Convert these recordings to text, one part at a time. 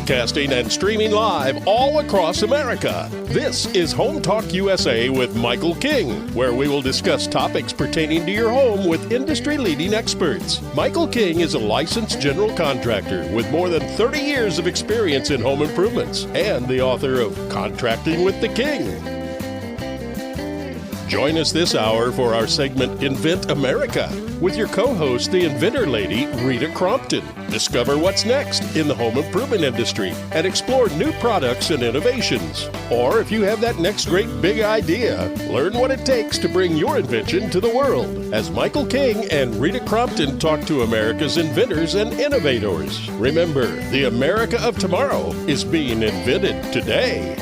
broadcasting and streaming live all across America. This is Home Talk USA with Michael King, where we will discuss topics pertaining to your home with industry-leading experts. Michael King is a licensed general contractor with more than 30 years of experience in home improvements and the author of Contracting with the King. Join us this hour for our segment Invent America with your co-host, the Inventor Lady, Rita Crompton. Discover what's next in the home improvement industry and explore new products and innovations. Or if you have that next great big idea, learn what it takes to bring your invention to the world. As Michael King and Rita Crompton talk to America's inventors and innovators. Remember, the America of tomorrow is being invented today.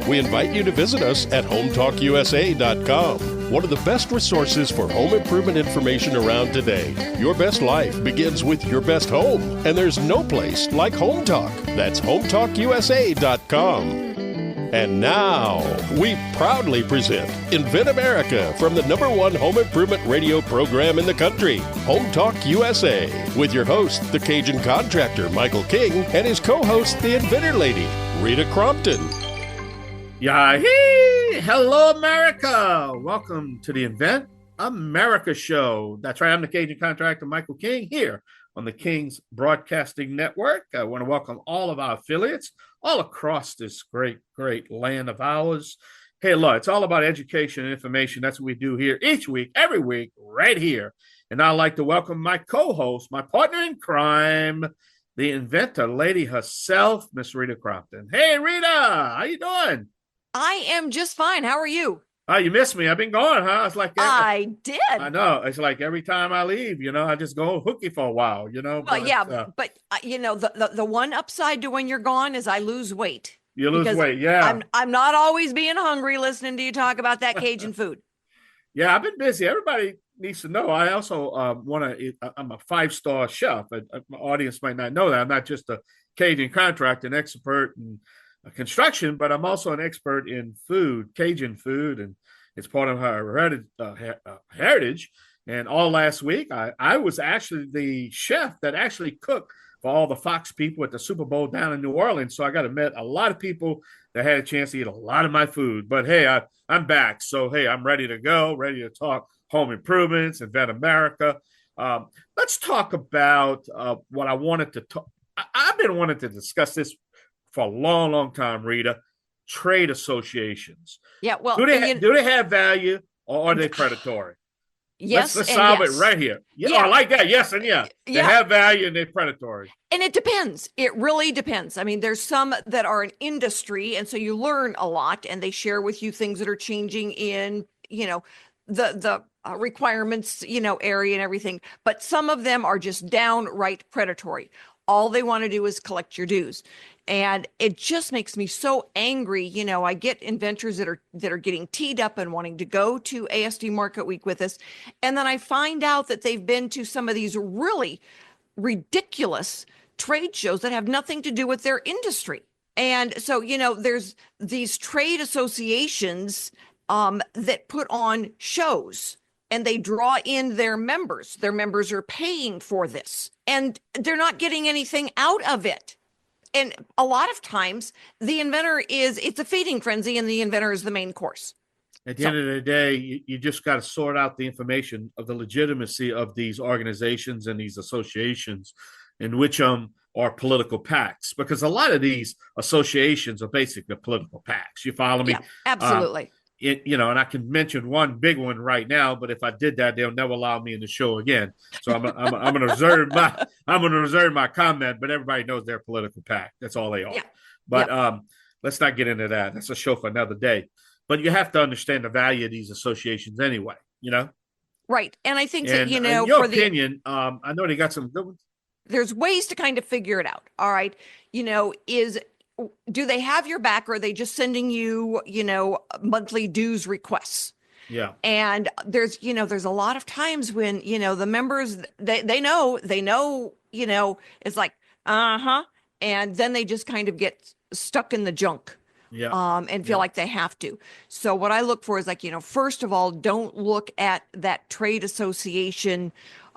We invite you to visit us at HometalkUSA.com, one of the best resources for home improvement information around today. Your best life begins with your best home, and there's no place like Home Talk. That's HometalkUSA.com. And now, we proudly present Invent America from the #1 home improvement radio program in the country, Home Talk USA, with your host, the Cajun contractor, Michael King, and his co-host, the Inventor Lady, Rita Crompton. Yahee! Hello, America! Welcome to the Invent America show. That's right. I'm the Cajun contractor, Michael King, here on the King's Broadcasting Network. I want to welcome all of our affiliates all across this great, great land of ours. Hey, look, it's all about education and information. That's what we do here each week, every week, right here. And I'd like to welcome my co-host, my partner in crime, the Inventor Lady herself, Miss Rita Crompton. Hey, Rita, how you doing? I am just fine. How are you? Oh, you missed me. I've been gone, huh? It's like I did. I know. It's like every time I leave, I just go hooky for a while, Well, but, yeah, but the one upside to when you're gone is I lose weight. You lose weight, yeah. I'm not always being hungry listening to you talk about that Cajun food. Yeah, I've been busy. Everybody needs to know. I also I'm a 5-star chef. My audience might not know that. I'm not just a Cajun contractor, an expert in construction, but I'm also an expert in food, Cajun food, and it's part of our heritage. And all last week, I was actually the chef that actually cooked for all the Fox people at the Super Bowl down in New Orleans. So I got to meet a lot of people that had a chance to eat a lot of my food. But hey, I'm back. So hey, I'm ready to go, ready to talk home improvements, Invent America. Let's talk about what I wanted to talk. I've been wanting to discuss this for a long, long time, Rita. Trade associations. Yeah, well, do they have value or are they predatory? Yes, let's solve it right here. Yeah, I like that. Yes, and yeah, they have value and they're predatory. And it depends. It really depends. I mean, there's some that are an industry, and so you learn a lot, and they share with you things that are changing in, the requirements, area and everything. But some of them are just downright predatory. All they want to do is collect your dues. And it just makes me so angry. I get inventors that are getting teed up and wanting to go to ASD Market Week with us. And then I find out that they've been to some of these really ridiculous trade shows that have nothing to do with their industry. And so, there's these trade associations that put on shows and they draw in their members. Their members are paying for this and they're not getting anything out of it. And a lot of times the inventor it's a feeding frenzy and the inventor is the main course. At the end of the day, you just got to sort out the information of the legitimacy of these organizations and these associations in which are political PACs, because a lot of these associations are basically political PACs. You follow me? Yeah, absolutely. And I can mention one big one right now, but if I did that, they'll never allow me in the show again. So I'm going to reserve my comment. But everybody knows they're a political PAC. That's all they are. Yeah. But let's not get into that. That's a show for another day. But you have to understand the value of these associations anyway. Right, and I think that in your opinion, I know they got some good ones. There's ways to kind of figure it out. All right, do they have your back, or are they just sending you, monthly dues requests? Yeah. And there's a lot of times when, the members, they know, it's like, and then they just kind of get stuck in the junk. Yeah. And feel like they have to. So what I look for is first of all, don't look at that trade association.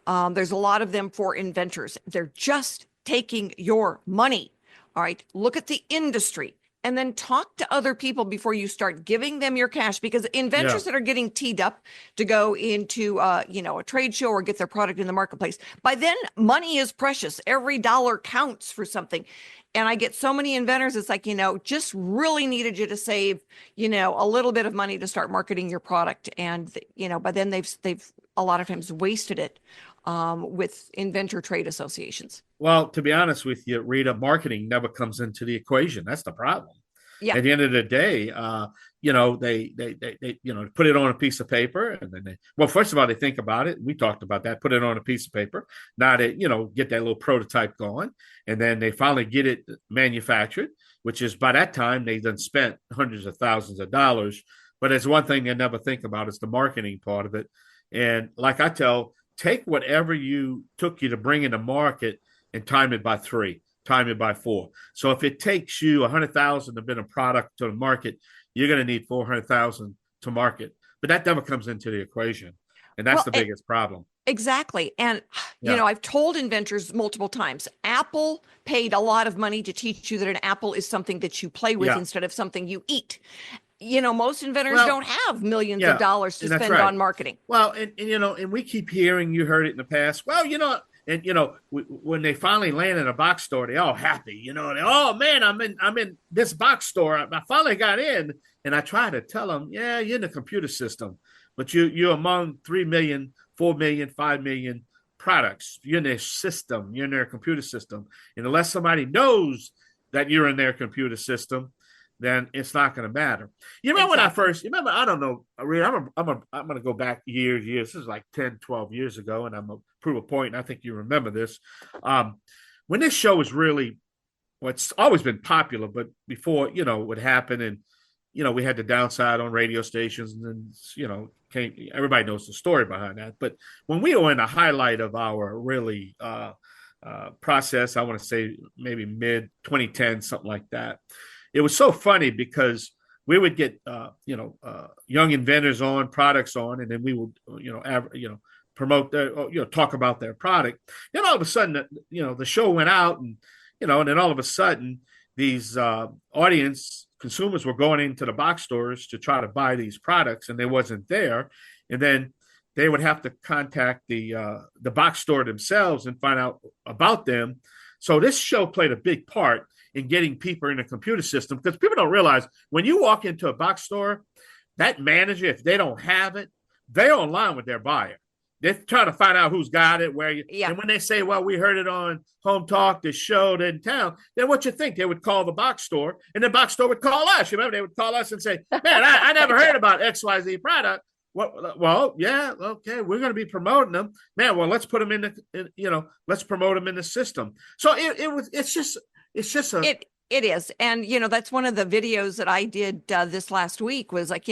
There's a lot of them for inventors. They're just taking your money. All right. Look at the industry and then talk to other people before you start giving them your cash, because inventors that are getting teed up to go into, a trade show or get their product in the marketplace, by then money is precious. Every dollar counts for something. And I get so many inventors, it's like, just really needed you to save, a little bit of money to start marketing your product. And, by then they've a lot of times wasted it with inventor trade associations. Well, to be honest with you, Rita, marketing never comes into the equation. That's the problem. Yeah. At the end of the day, they put it on a piece of paper, and then first of all, they think about it. We talked about that. Put it on a piece of paper. Now they, get that little prototype going, and then they finally get it manufactured. Which is, by that time they done spent hundreds of thousands of dollars. But it's one thing they never think about is the marketing part of it. And like I take whatever you took you to bring in the market and time it by 3. Time it by 4. So if it takes you 100,000 to bring a product to the market, you're going to need 400,000 to market. But that never comes into the equation, and that's the biggest problem. Exactly. And I've told inventors multiple times, Apple paid a lot of money to teach you that an apple is something that you play with instead of something you eat. Most inventors don't have millions of dollars to spend on marketing. Well, and we keep hearing, you heard it in the past. Well, and when they finally land in a box store, they all happy. Oh man, I'm in this box store. I finally got in, and I try to tell them, yeah, you're in the computer system, but you're among 3 million, 4 million, 5 million products. You're in their system. You're in their computer system, and unless somebody knows that you're in their computer system, then it's not going to matter. You remember when I first, I don't know, I'm going to go back years. This is like 10, 12 years ago, and I'm going to prove a point, and I think you remember this. When this show was really, it's always been popular, but before, what happened, and, we had the downside on radio stations, and then, everybody knows the story behind that. But when we were in the highlight of our really process, I want to say maybe mid 2010, something like that. It was so funny because we would get, young inventors on, products on, and then we would, promote their, talk about their product. Then all of a sudden, the show went out, and, and then all of a sudden, these audience consumers were going into the box stores to try to buy these products, and they wasn't there. And then they would have to contact the box store themselves and find out about them. So this show played a big part in getting people in the computer system, because people don't realize when you walk into a box store, that manager, if they don't have it, they're online with their buyer. They're trying to find out who's got it, where you. Yeah. And when they say, well, we heard it on Home Talk, the show in town, then what you think? They would call the box store, and the box store would call us. You remember, they would call us and say, man, I never heard about XYZ product. Well, yeah, okay, we're going to be promoting them, man. Well, let's put them let's promote them in the system. So it's just a. It is. And, that's one of the videos that I did this last week was like,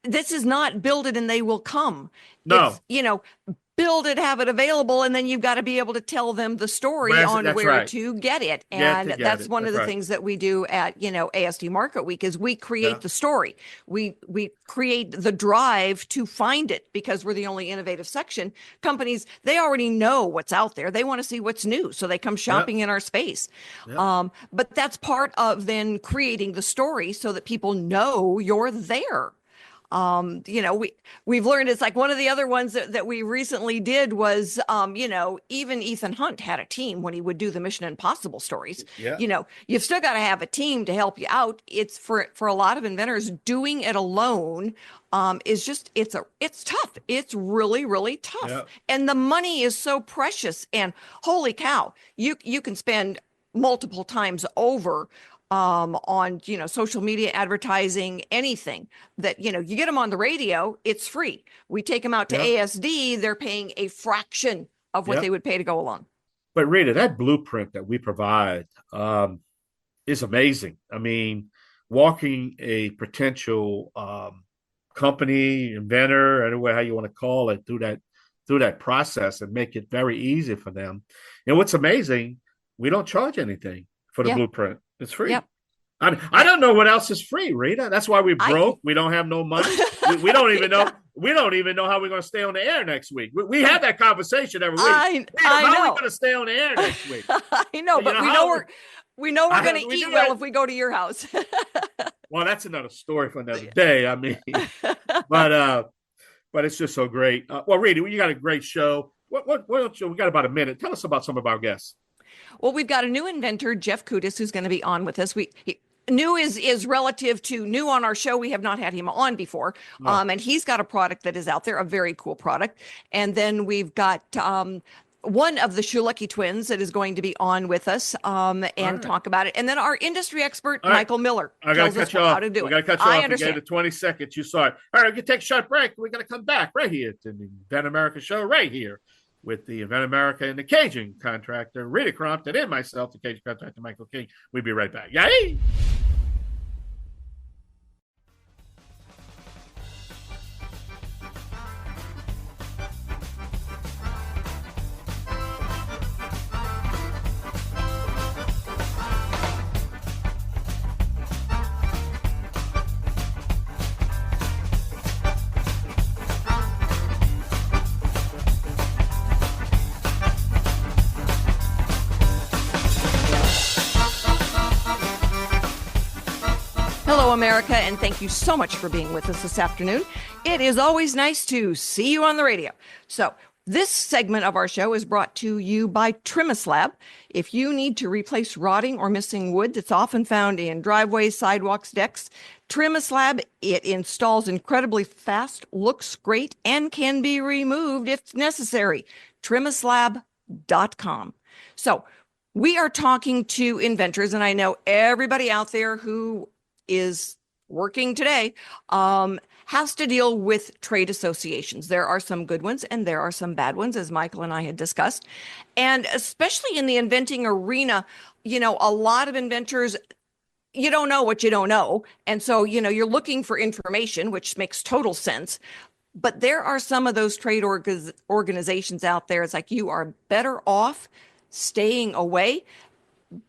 this is not build it and they will come. No. It's, build it, have it available, and then you've got to be able to tell them the story on where to get it. And that's one of the things that we do at, ASD Market Week is we create the story. We create the drive to find it, because we're the only innovative section. Companies, they already know what's out there. They want to see what's new. So they come shopping in our space. But that's part of then creating the story so that people know you're there. We've learned, it's like one of the other ones that we recently did was, even Ethan Hunt had a team when he would do the Mission Impossible stories. Yeah. You've still got to have a team to help you out. It's for a lot of inventors, doing it alone is just, it's tough. It's really, really tough. Yeah. And the money is so precious, and holy cow, you can spend multiple times over on, social media advertising, anything that, you get them on the radio, it's free. We take them out to ASD, they're paying a fraction of what they would pay to go along. But Rita, that blueprint that we provide is amazing. I mean, walking a potential company, inventor, anyway, how you want to call it, through that process and make it very easy for them. And what's amazing, we don't charge anything for the blueprint. It's free. Yep. I mean, I don't know what else is free, Rita. That's why we broke. We don't have no money. we don't even know. We don't even know how we're going to stay on the air next week. We have that conversation every week. I know. How are we going to stay on the air next week? I know, but We know we're going to we eat do well that. if we go to your house. Well, that's another story for another day. I mean, but it's just so great. Well, Rita, you got a great show. What else? We got about a minute. Tell us about some of our guests. Well, we've got a new inventor, Jeff Kutas, who's going to be on with us. New is relative to new on our show. We have not had him on before. No. And he's got a product that is out there, a very cool product. And then we've got one of the Schuelke twins that is going to be on with us and talk about it. And then our industry expert, Michael Miller, tells us how to do it. We got to cut you I off. understand. You gave it 20 seconds. You saw it. All right, we can take a short break. We're going to come back right here to the Invent America show right here with the Invent America and the Cajun contractor, Rita Crompton, and myself, the Cajun contractor, Michael King. We'll be right back. Yay! Hello, America, and thank you so much for being with us this afternoon. It is always nice to see you on the radio. So, this segment of our show is brought to you by Trimislab. If you need to replace rotting or missing wood that's often found in driveways, sidewalks, decks, Trimislab, it installs incredibly fast, looks great, and can be removed if necessary. Trimislab.com. So, we are talking to inventors, and I know everybody out there who is working today has to deal with trade associations. There are some good ones and there are some bad ones, as Michael and I had discussed. And especially in the inventing arena, a lot of inventors, you don't know what you don't know. And so, you're looking for information, which makes total sense. But there are some of those trade organizations out there. It's like you are better off staying away.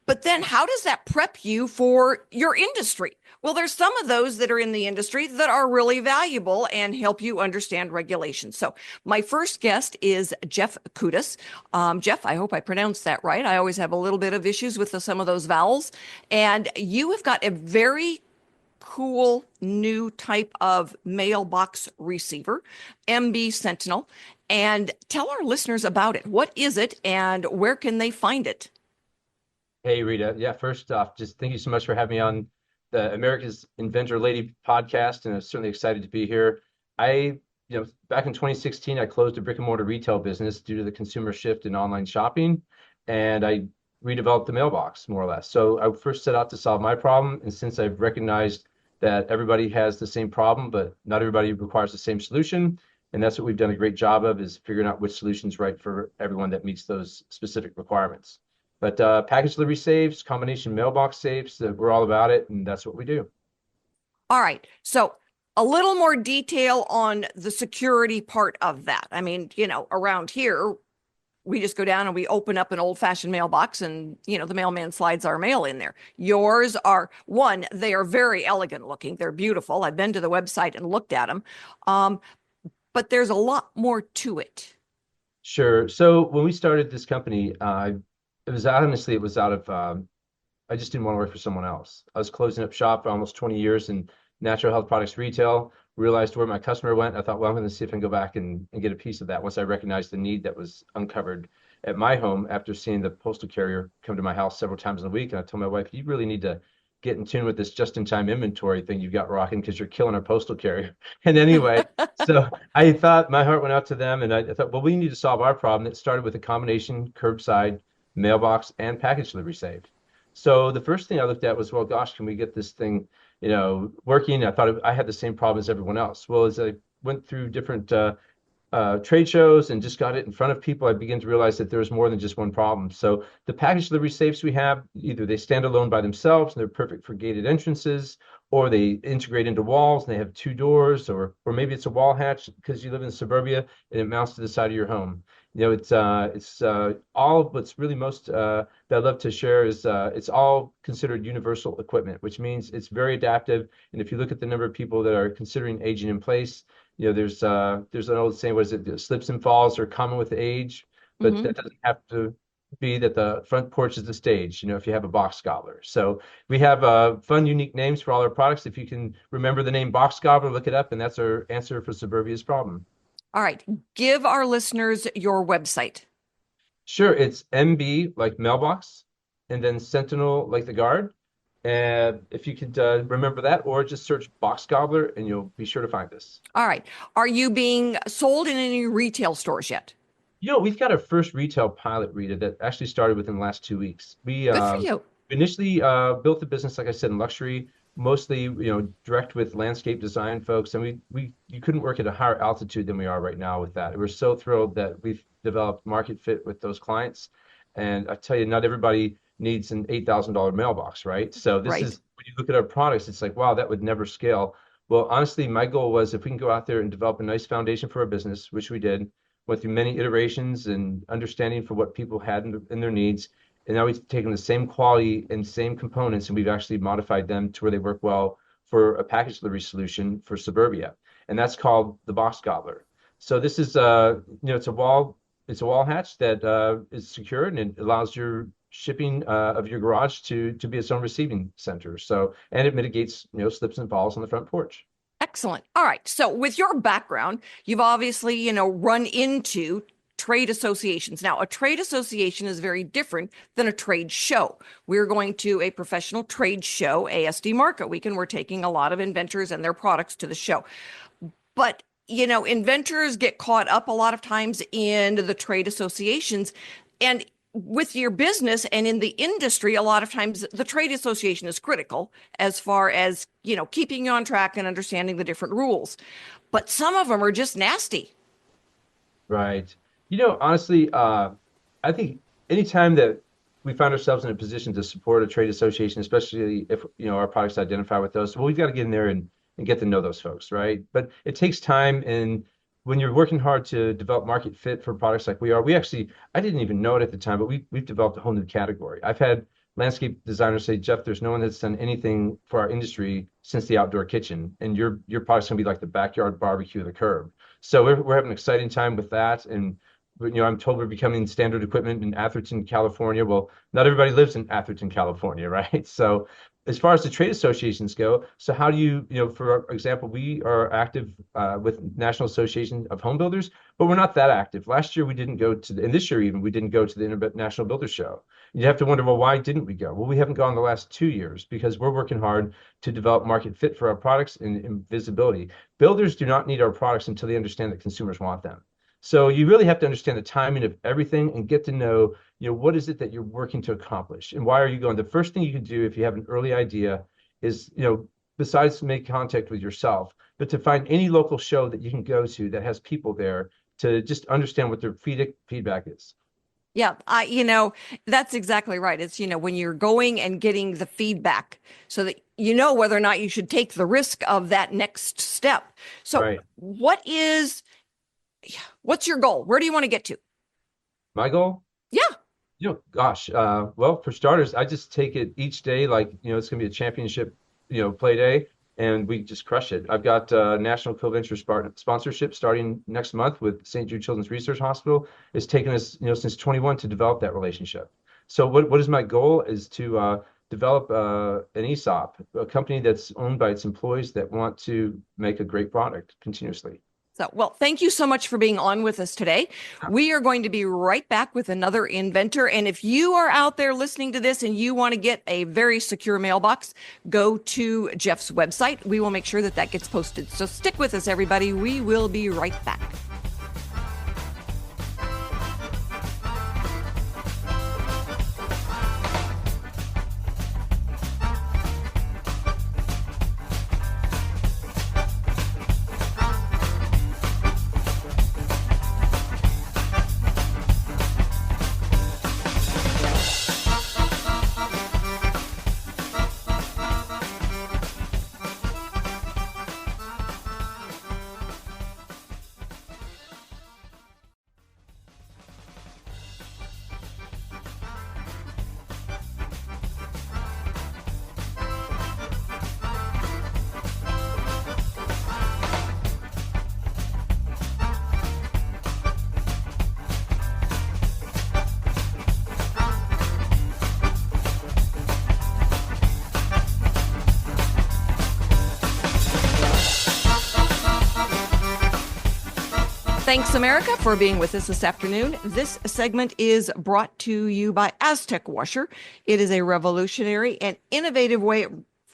But then how does that prep you for your industry? Well, there's some of those that are in the industry that are really valuable and help you understand regulations. So my first guest is Jeff Kutas. Jeff, I hope I pronounced that right. I always have a little bit of issues with some of those vowels. And you have got a very cool new type of mailbox receiver, MB Sentinel. And tell our listeners about it. What is it and where can they find it? Hey, Rita. Yeah, first off, just thank you so much for having me on the America's Inventor Lady podcast, and I'm certainly excited to be here. Back in 2016, I closed a brick and mortar retail business due to the consumer shift in online shopping, and I redeveloped the mailbox more or less. So I first set out to solve my problem, and since I've recognized that everybody has the same problem, but not everybody requires the same solution, and that's what we've done a great job of, is figuring out which solution's right for everyone that meets those specific requirements. But package delivery safes, combination mailbox safes, we're all about it, and that's what we do. All right. So a little more detail on the security part of that. I mean, around here, we just go down and we open up an old-fashioned mailbox and, the mailman slides our mail in there. Yours are, one, they are very elegant looking. They're beautiful. I've been to the website and looked at them. But there's a lot more to it. Sure. So when we started this company, it was out of, I just didn't want to work for someone else. I was closing up shop for almost 20 years in natural health products retail, realized where my customer went. I thought, well, I'm going to see if I can go back and get a piece of that once I recognized the need that was uncovered at my home after seeing the postal carrier come to my house several times in a week. And I told my wife, you really need to get in tune with this just-in-time inventory thing you've got rocking because you're killing our postal carrier. And anyway, so I thought, my heart went out to them, and I thought, well, we need to solve our problem. It started with a combination curbside mailbox and package delivery safe. So the first thing I looked at was, well, gosh, can we get this thing, working? I thought I had the same problem as everyone else. Well, as I went through different trade shows and just got it in front of people, I began to realize that there was more than just one problem. So the package delivery safes we have, either they stand alone by themselves and they're perfect for gated entrances, or they integrate into walls and they have two doors, or maybe it's a wall hatch because you live in suburbia and it mounts to the side of your home. It's all of what's really most that I'd love to share is it's all considered universal equipment, which means it's very adaptive. And if you look at the number of people that are considering aging in place, there's an old saying, what is it? Slips and falls are common with age, but that doesn't have to be that the front porch is the stage, if you have a box gobbler. So we have fun, unique names for all our products. If you can remember the name box gobbler, look it up, and that's our answer for Suburbia's problem. All right. Give our listeners your website. Sure, it's MB like mailbox, and then Sentinel like the guard. And if you could remember that, or just search box gobbler, and you'll be sure to find us. All right. Are you being sold in any retail stores yet? We've got our first retail pilot, Rita, that actually started within the last 2 weeks. We Good for you. initially built the business, like I said, in luxury, mostly, direct with landscape design folks. And you couldn't work at a higher altitude than we are right now with that. We're so thrilled that we've developed market fit with those clients. And I tell you, not everybody needs an $8,000 mailbox, right? So this is, when you look at our products, it's like, wow, that would never scale. Well, honestly, my goal was if we can go out there and develop a nice foundation for our business, which we did, went through many iterations and understanding for what people had in their needs. And now we've taken the same quality and same components, and we've actually modified them to where they work well for a package delivery solution for Suburbia. And that's called the Box Gobbler. So this is, it's a wall hatch that is secured, and it allows your shipping of your garage to be its own receiving center. So, and it mitigates, slips and falls on the front porch. Excellent. All right. So with your background, you've obviously, run into trade associations. Now, a trade association is very different than a trade show. We're going to a professional trade show, ASD Market Week, and we're taking a lot of inventors and their products to the show. But, inventors get caught up a lot of times in the trade associations. And with your business and in the industry, a lot of times the trade association is critical as far as, keeping you on track and understanding the different rules. But some of them are just nasty. Right. Honestly, I think anytime that we find ourselves in a position to support a trade association, especially if, our products identify with those, well, we've got to get in there and get to know those folks, right? But it takes time, and when you're working hard to develop market fit for products like we are, I didn't even know it at the time, but we've developed a whole new category. I've had landscape designers say, Jeff, there's no one that's done anything for our industry since the outdoor kitchen, and your product's gonna be like the backyard barbecue of the curb. So we're having an exciting time with that, and I'm told we're becoming standard equipment in Atherton, California. Well, not everybody lives in Atherton, California, right? So as far as the trade associations go, so how do you, for example, we are active with National Association of Home Builders, but we're not that active. Last year we didn't go to and this year even, we didn't go to the International Builder Show. You have to wonder, well, why didn't we go? Well, we haven't gone the last 2 years because we're working hard to develop market fit for our products and visibility. Builders do not need our products until they understand that consumers want them. So you really have to understand the timing of everything and get to know, what is it that you're working to accomplish and why are you going? The first thing you can do if you have an early idea is, besides make contact with yourself, but to find any local show that you can go to that has people there to just understand what their feedback is. Yeah, that's exactly right. It's, when you're going and getting the feedback so that whether or not you should take the risk of that next step. So Right. What's your goal? Where do you want to get to? My goal? Yeah. Gosh, well, for starters, I just take it each day like, it's going to be a championship, play day, and we just crush it. I've got National Co-Venture sponsorship starting next month with St. Jude Children's Research Hospital. It's taken us, since 21 to develop that relationship. So what is my goal is to develop an ESOP, a company that's owned by its employees that want to make a great product continuously. So, well, thank you so much for being on with us today. We are going to be right back with another inventor. And if you are out there listening to this and you want to get a very secure mailbox, go to Jeff's website. We will make sure that gets posted. So stick with us, everybody. We will be right back. Thanks, America, for being with us this afternoon. This segment is brought to you by Aztec Washer. It is a revolutionary and innovative way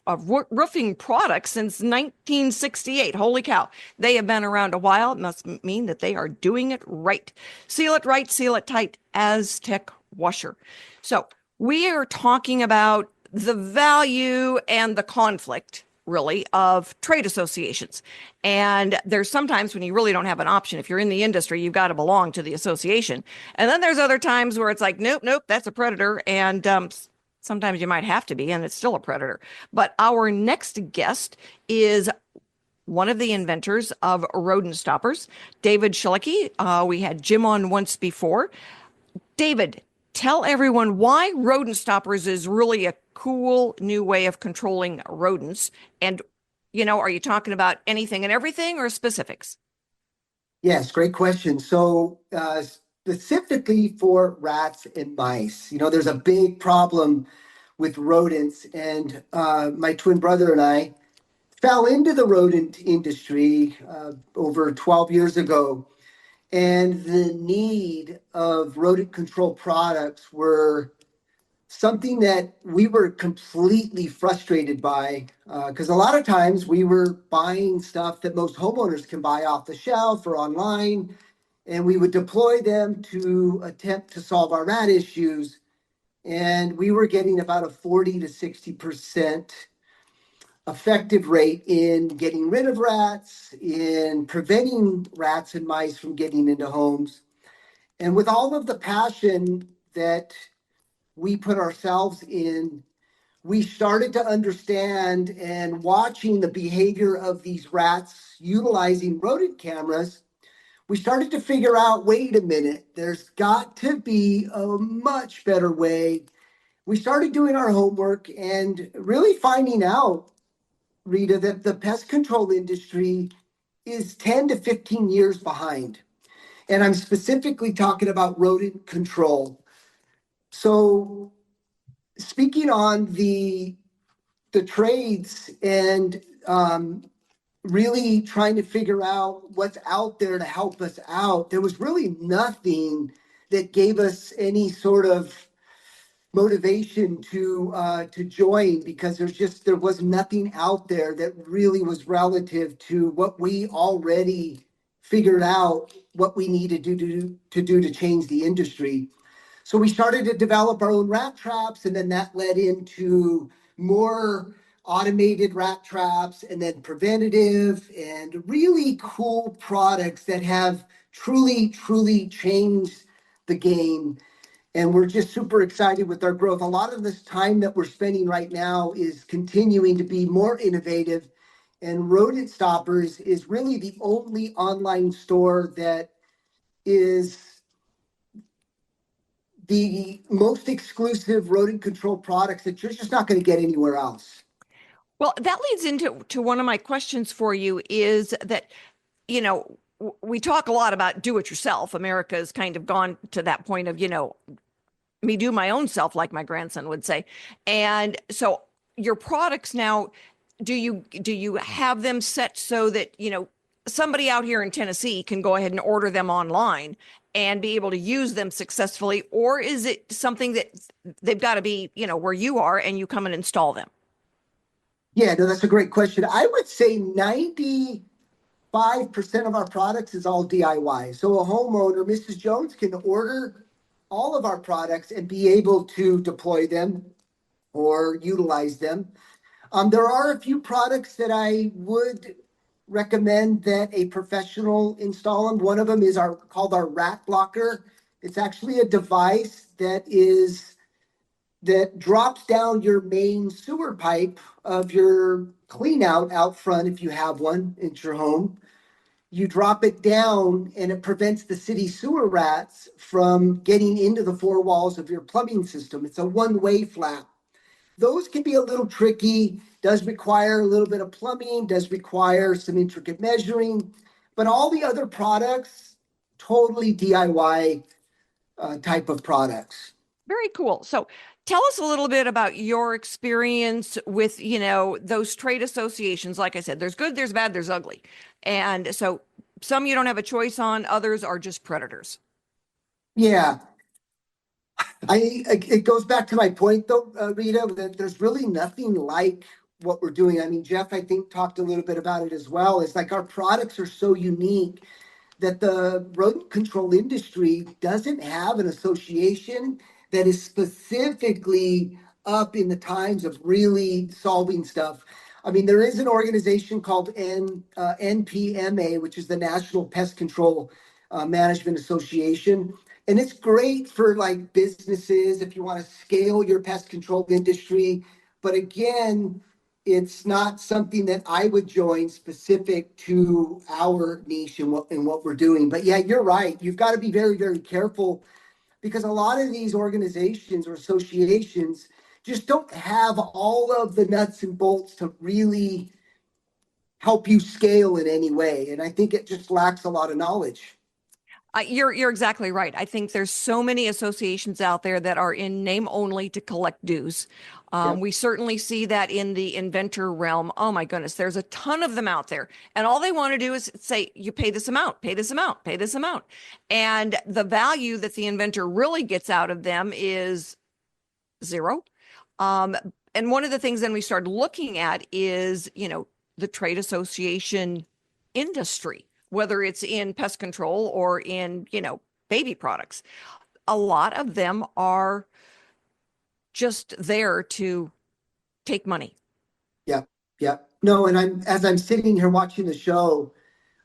of roofing products since 1968. Holy cow. They have been around a while. It must mean that they are doing it right. Seal it right, seal it tight. Aztec Washer. So we are talking about the value and the conflict, really, of trade associations. And there's sometimes when you really don't have an option. If you're in the industry, you've got to belong to the association. And then there's other times where it's like, nope, that's a predator. And sometimes you might have to be, and it's still a predator. But our next guest is one of the inventors of rodent stoppers, David Schuelke. We had Jim on once before. David, tell everyone why rodent stoppers is really a cool new way of controlling rodents. And, are you talking about anything and everything or specifics? Yes, great question. So specifically for rats and mice, there's a big problem with rodents. And my twin brother and I fell into the rodent industry over 12 years ago. And the need of rodent control products were something that we were completely frustrated by, because a lot of times we were buying stuff that most homeowners can buy off the shelf or online, and we would deploy them to attempt to solve our rat issues. And we were getting about a 40 to 60% effective rate in getting rid of rats, in preventing rats and mice from getting into homes. And with all of the passion that we put ourselves in, we started to understand, and watching the behavior of these rats utilizing rodent cameras, we started to figure out, wait a minute, there's got to be a much better way. We started doing our homework and really finding out, Rita, that the pest control industry is 10 to 15 years behind. And I'm specifically talking about rodent control. So speaking on the trades and really trying to figure out what's out there to help us out, there was really nothing that gave us any sort of motivation to join, because there was nothing out there that really was relative to what we already figured out what we needed to do to change the industry. So we started to develop our own rat traps, and then that led into more automated rat traps, and then preventative and really cool products that have truly, truly changed the game. And we're just super excited with our growth. A lot of this time that we're spending right now is continuing to be more innovative. And Rodent Stoppers is really the only online store that is the most exclusive rodent control products that you're just not going to get anywhere else. Well, that leads into one of my questions for you is that, we talk a lot about do it yourself. America's kind of gone to that point of, me do my own self, like my grandson would say. And so your products now, do you have them set so that, somebody out here in Tennessee can go ahead and order them online and be able to use them successfully? Or is it something that they've got to be, where you are and you come and install them? Yeah, no, that's a great question. I would say 95% of our products is all DIY. So a homeowner, Mrs. Jones, can order all of our products and be able to deploy them or utilize them. There are a few products that I would recommend that a professional install them. One of them is called our rat blocker. It's actually a device that drops down your main sewer pipe of your clean out front, if you have one at your home. You drop it down and it prevents the city sewer rats from getting into the four walls of your plumbing system. It's a one-way flap. Those can be a little tricky, does require a little bit of plumbing, does require some intricate measuring, but all the other products, totally DIY type of products. Very cool. So tell us a little bit about your experience with, those trade associations. Like I said, there's good, there's bad, there's ugly. And so some you don't have a choice on, others are just predators. Yeah. It goes back to my point though, Rita, that there's really nothing like what we're doing. I mean, Jeff, I think talked a little bit about it as well. It's like our products are so unique that the rodent control industry doesn't have an association that is specifically up in the times of really solving stuff. I mean, there is an organization called NPMA, which is the National Pest Control Management Association. And it's great for like businesses if you want to scale your pest control industry. But again, it's not something that I would join specific to our niche and what we're doing. But yeah, you're right. You've got to be very, very careful because a lot of these organizations or associations just don't have all of the nuts and bolts to really help you scale in any way. And I think it just lacks a lot of knowledge. You're exactly right. I think there's so many associations out there that are in name only to collect dues. Yep. We certainly see that in the inventor realm. Oh my goodness, there's a ton of them out there. And all they want to do is say, you pay this amount, pay this amount, pay this amount. And the value that the inventor really gets out of them is zero. And one of the things then we started looking at is, the trade association industry, whether it's in pest control or in, baby products. A lot of them are just there to take money. Yeah. No, and as I'm sitting here watching the show,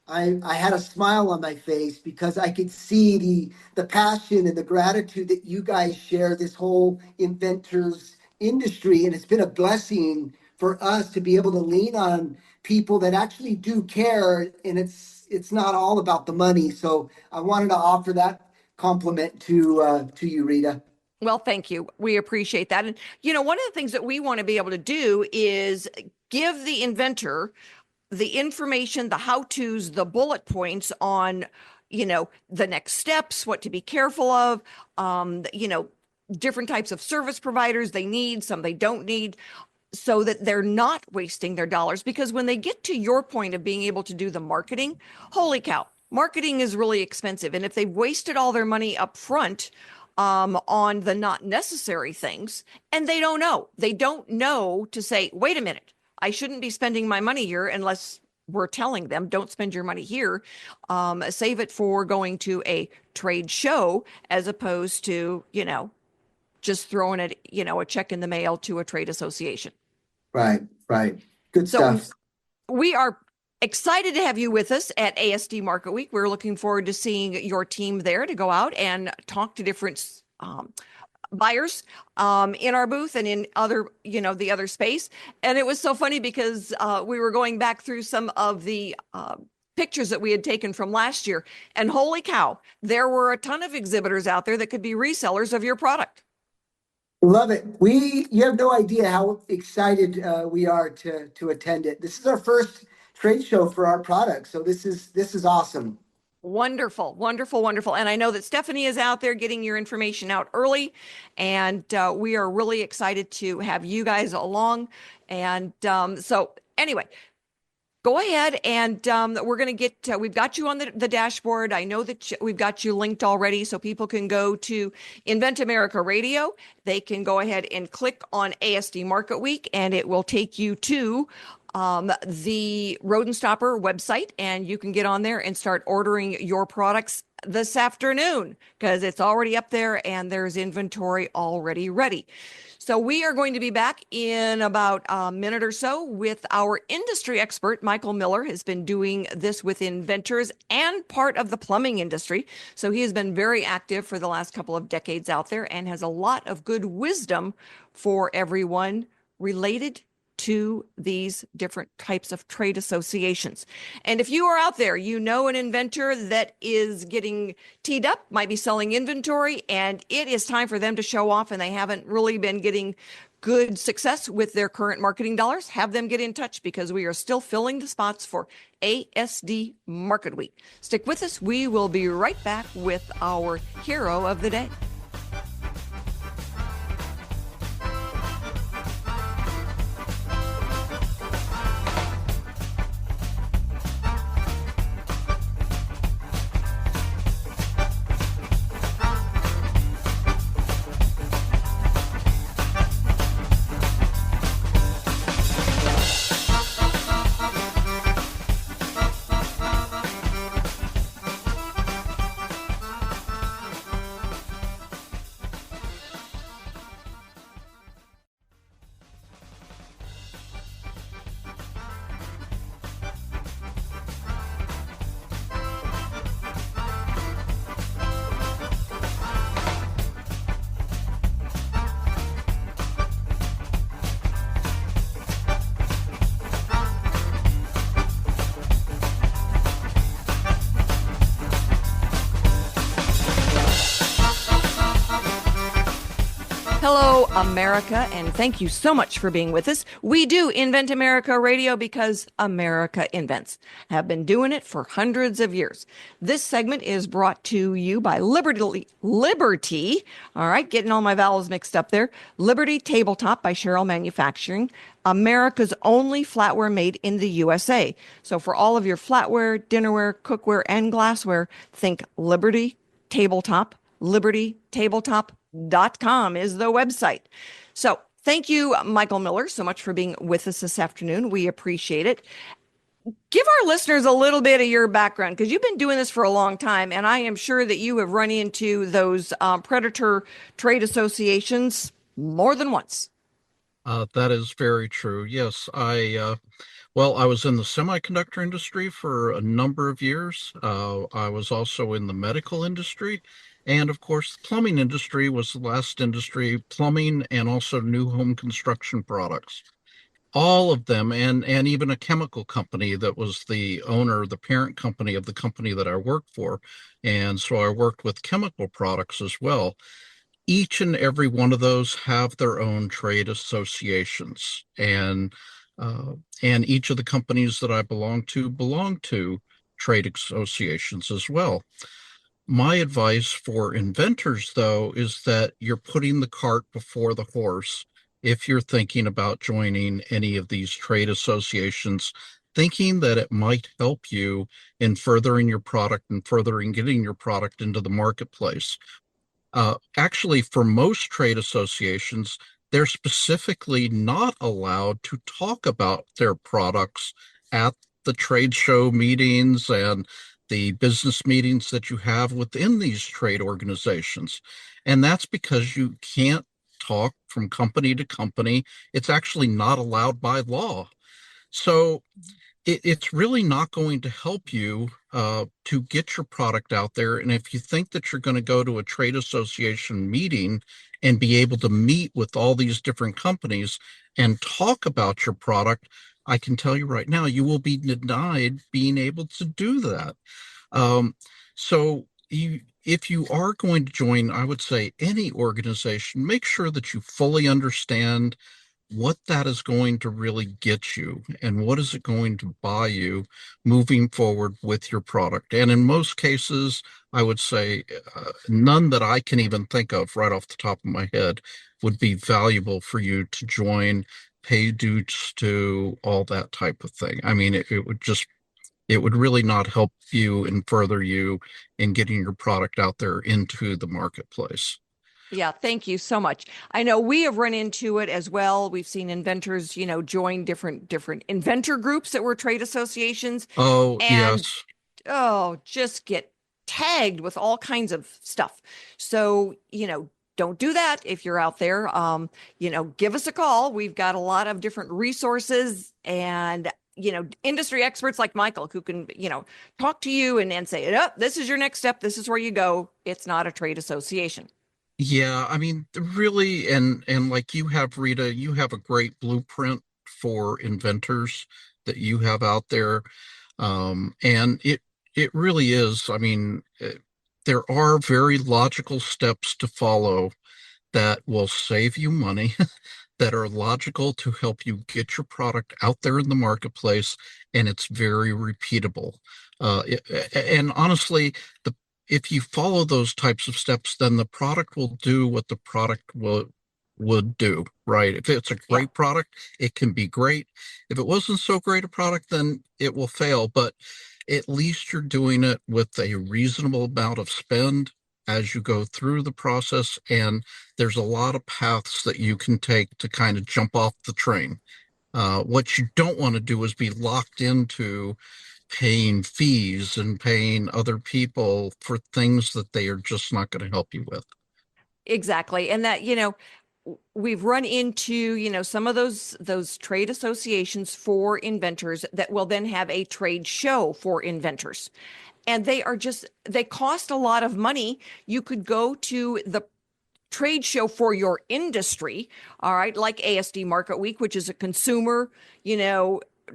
I had a smile on my face because I could see the passion and the gratitude that you guys share this whole inventors industry. And it's been a blessing for us to be able to lean on people that actually do care. And it's not all about the money. So I wanted to offer that compliment to you, Rita. Well, thank you. We appreciate that. And, one of the things that we want to be able to do is give the inventor the information, the how-tos, the bullet points on, the next steps, what to be careful of, different types of service providers they need, some they don't need, so that they're not wasting their dollars. Because when they get to your point of being able to do the marketing, holy cow, marketing is really expensive. And if they've wasted all their money up front on the not necessary things, and they don't know to say, wait a minute, I shouldn't be spending my money here unless we're telling them, don't spend your money here. Save it for going to a trade show as opposed to, just throwing it, a check in the mail to a trade association. Right. Good stuff. We are excited to have you with us at ASD Market Week. We're looking forward to seeing your team there to go out and talk to different buyers in our booth and in other, the other space. And it was so funny because we were going back through some of the pictures that we had taken from last year. And holy cow, there were a ton of exhibitors out there that could be resellers of your product. Love it. You have no idea how excited we are to attend it. This is our first trade show for our product. So this is awesome. Wonderful. And I know that Stephanie is out there getting your information out early, and we are really excited to have you guys along. And so anyway, go ahead and we're going to get, we've got you on the dashboard. I know that we've got you linked already, so people can go to Invent America Radio. They can go ahead and click on ASD Market Week, and it will take you to the Rodent Stopper website, and you can get on there and start ordering your products this afternoon because it's already up there and there's inventory already ready. So we are going to be back in about a minute or so with our industry expert. Michael Miller has been doing this with inventors and part of the plumbing industry. So he has been very active for the last couple of decades out there and has a lot of good wisdom for everyone related to these different types of trade associations. And if you are out there, an inventor that is getting teed up, might be selling inventory, and it is time for them to show off and they haven't really been getting good success with their current marketing dollars, have them get in touch because we are still filling the spots for ASD Market Week. Stick with us. We will be right back with our hero of the day. America, and thank you so much for being with us. We do Invent America Radio because America invents. Have been doing it for hundreds of years. This segment is brought to you by Liberty. All right, getting all my vowels mixed up there. Liberty Tabletop by Cheryl Manufacturing, America's only flatware made in the USA. So for all of your flatware, dinnerware, cookware, and glassware, think Liberty Tabletop. LibertyTabletop.com is the website. So thank you, Michael Miller, so much for being with us this afternoon. We appreciate it. Give our listeners a little bit of your background, because you've been doing this for a long time, and I am sure that you have run into those predator trade associations more than once. That is very true. Yes, I was in the semiconductor industry for a number of years. I was also in the medical industry. And of course, the plumbing industry was the last industry, plumbing and also new home construction products. All of them, and even a chemical company that was the owner, the parent company of the company that I worked for. And so I worked with chemical products as well. Each and every one of those have their own trade associations. And each of the companies that I belong to trade associations as well. My advice for inventors, though, is that you're putting the cart before the horse if you're thinking about joining any of these trade associations, thinking that it might help you in furthering your product and furthering getting your product into the marketplace. Actually, for most trade associations, they're specifically not allowed to talk about their products at the trade show meetings and the business meetings that you have within these trade organizations. And that's because you can't talk from company to company. It's actually not allowed by law. So it's really not going to help you to get your product out there. And if you think that you're going to go to a trade association meeting and be able to meet with all these different companies and talk about your product, I can tell you right now, you will be denied being able to do that. If you are going to join, I would say, any organization, make sure that you fully understand what that is going to really get you and what is it going to buy you moving forward with your product. And in most cases, I would say none that I can even think of right off the top of my head would be valuable for you to join, pay dues to, all that type of thing. I mean, it would really not help you and further you in getting your product out there into the marketplace. Yeah, thank you so much. I know we have run into it as well. We've seen inventors, join different inventor groups that were trade associations. Oh, and, yes. Oh, just get tagged with all kinds of stuff. So, don't do that if you're out there. Give us a call. We've got a lot of different resources and industry experts like Michael who can, talk to you and say, oh, this is your next step. This is where you go. It's not a trade association. Yeah, I mean, really, and like you have, Rita, you have a great blueprint for inventors that you have out there. And it really is. I mean, there are very logical steps to follow that will save you money, that are logical to help you get your product out there in the marketplace, and it's very repeatable. And honestly, if you follow those types of steps, then the product will do what the product would do, right? If it's a great product, it can be great. If it wasn't so great a product, then it will fail. But at least you're doing it with a reasonable amount of spend as you go through the process. And there's a lot of paths that you can take to kind of jump off the train. What you don't want to do is be locked into paying fees and paying other people for things that they are just not going to help you with. Exactly. And that, we've run into, some of those trade associations for inventors that will then have a trade show for inventors. And they cost a lot of money. You could go to the trade show for your industry, all right, like ASD Market Week, which is a consumer,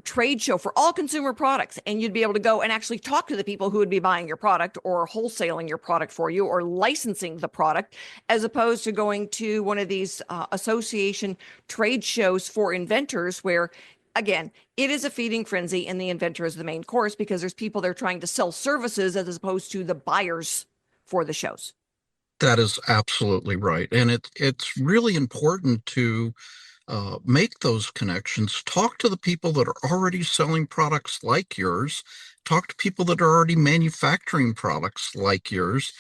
trade show for all consumer products, and you'd be able to go and actually talk to the people who would be buying your product or wholesaling your product for you or licensing the product, as opposed to going to one of these association trade shows for inventors where, again, it is a feeding frenzy and the inventor is the main course because there's people there trying to sell services as opposed to the buyers for the shows. That is absolutely right. And it's really important to make those connections. Talk to the people that are already selling products like yours. Talk to people that are already manufacturing products like yours.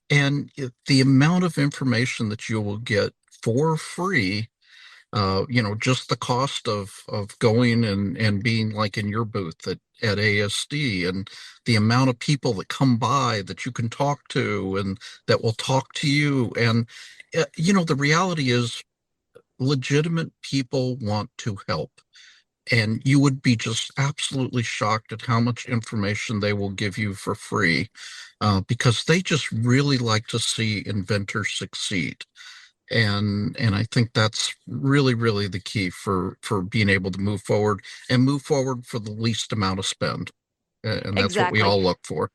And the amount of information that you will get for free, just the cost of going and being like in your booth at ASD, and the amount of people that come by that you can talk to and that will talk to you. And, the reality is legitimate people want to help. And you would be just absolutely shocked at how much information they will give you for free, because they just really like to see inventors succeed. And I think that's really, really the key for being able to move forward for the least amount of spend. And that's what we all look for.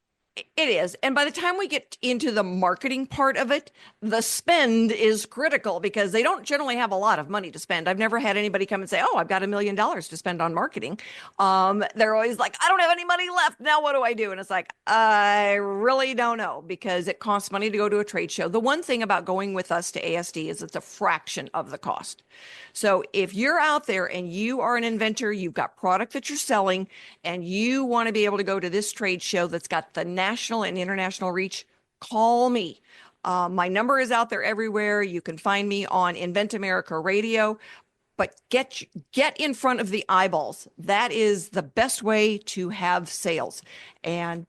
It is. And by the time we get into the marketing part of it, the spend is critical because they don't generally have a lot of money to spend. I've never had anybody come and say, oh, I've got $1 million to spend on marketing. They're always like, I don't have any money left. Now what do I do? And it's like, I really don't know, because it costs money to go to a trade show. The one thing about going with us to ASD is it's a fraction of the cost. So if you're out there and you are an inventor, you've got product that you're selling, and you want to be able to go to this trade show that's got the national and international reach, call me. My number is out there everywhere. You can find me on Invent America Radio, but get in front of the eyeballs. That is the best way to have sales. And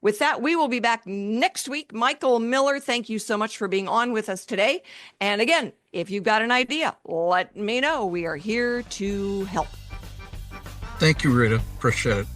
with that, we will be back next week. Michael Miller, thank you so much for being on with us today. And again, if you've got an idea, let me know. We are here to help. Thank you, Rita. Appreciate it.